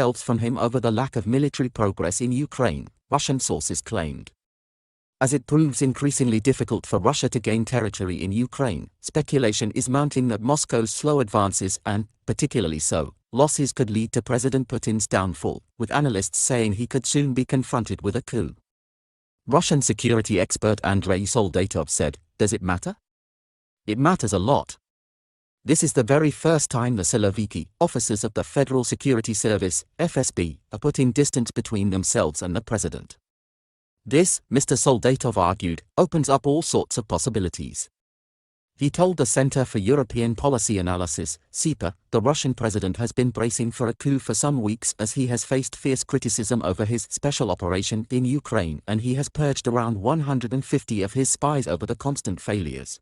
themselves from him over the lack of military progress in Ukraine, Russian sources claimed. As it proves increasingly difficult for Russia to gain territory in Ukraine, speculation is mounting that Moscow's slow advances and, particularly so, losses could lead to President Putin's downfall, with analysts saying he could soon be confronted with a coup. Russian security expert Andrei Soldatov said, "Does it matter? It matters a lot. This is the very first time the Siloviki, officers of the Federal Security Service, FSB, are putting distance between themselves and the president. This, Mr. Soldatov argued, opens up all sorts of possibilities." He told the Center for European Policy Analysis, CEPA, the Russian president has been bracing for a coup for some weeks as he has faced fierce criticism over his special operation in Ukraine and he has purged around 150 of his spies over the constant failures.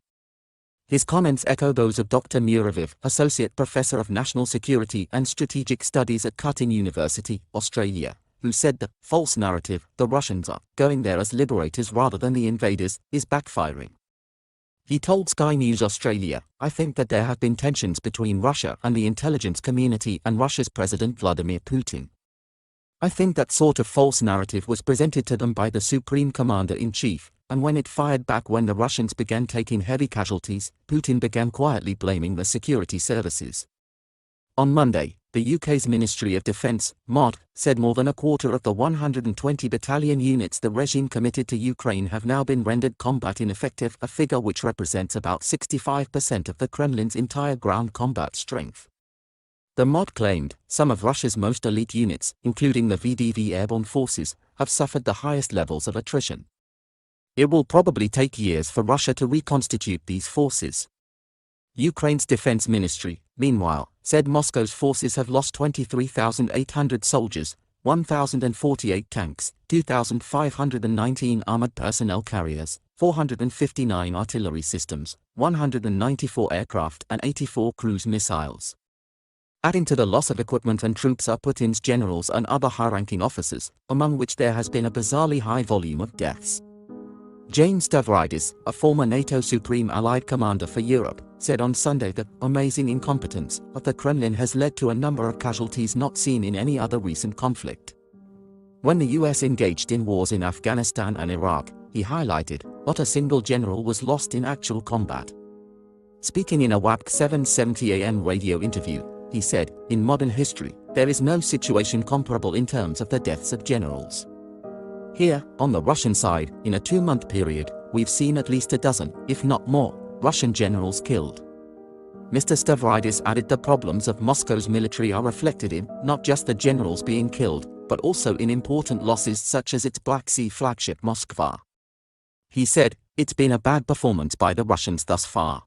His comments echo those of Dr. Muraviv, Associate Professor of National Security and Strategic Studies at Curtin University, Australia, who said the false narrative, the Russians are going there as liberators rather than the invaders, is backfiring. He told Sky News Australia, "I think that there have been tensions between Russia and the intelligence community and Russia's President Vladimir Putin. I think that sort of false narrative was presented to them by the Supreme Commander-in-Chief, and when it fired back when the Russians began taking heavy casualties, Putin began quietly blaming the security services." On Monday, the UK's Ministry of Defence, MOD, said more than a quarter of the 120 battalion units the regime committed to Ukraine have now been rendered combat ineffective, a figure which represents about 65% of the Kremlin's entire ground combat strength. The MOD claimed, some of Russia's most elite units, including the VDV airborne forces, have suffered the highest levels of attrition. It will probably take years for Russia to reconstitute these forces. Ukraine's defense ministry, meanwhile, said Moscow's forces have lost 23,800 soldiers, 1,048 tanks, 2,519 armored personnel carriers, 459 artillery systems, 194 aircraft and 84 cruise missiles. Adding to the loss of equipment and troops are Putin's generals and other high-ranking officers, among which there has been a bizarrely high volume of deaths. James Stavridis, a former NATO Supreme Allied Commander for Europe, said on Sunday that amazing incompetence of the Kremlin has led to a number of casualties not seen in any other recent conflict. When the US engaged in wars in Afghanistan and Iraq, he highlighted, not a single general was lost in actual combat. Speaking in a WAPC 770 AM radio interview, he said, "In modern history, there is no situation comparable in terms of the deaths of generals. Here, on the Russian side, in a 2-month period, we've seen at least a dozen, if not more, Russian generals killed." Mr. Stavridis added the problems of Moscow's military are reflected in not just the generals being killed, but also in important losses such as its Black Sea flagship Moskva. He said, "It's been a bad performance by the Russians thus far."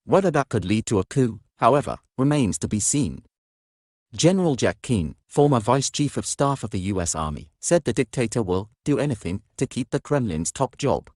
Whether that could lead to a coup, however, remains to be seen. General Jack Keane, former Vice Chief of Staff of the US Army, said the dictator will do anything to keep the Kremlin's top job.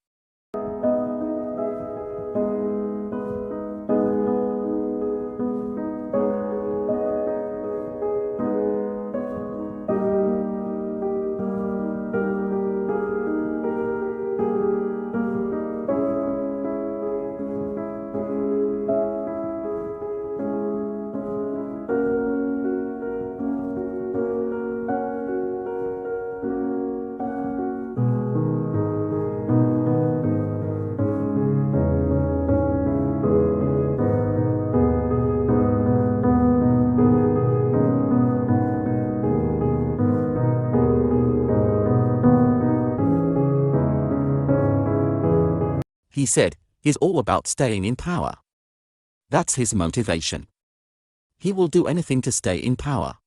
He said, "He's all about staying in power. That's his motivation. He will do anything to stay in power."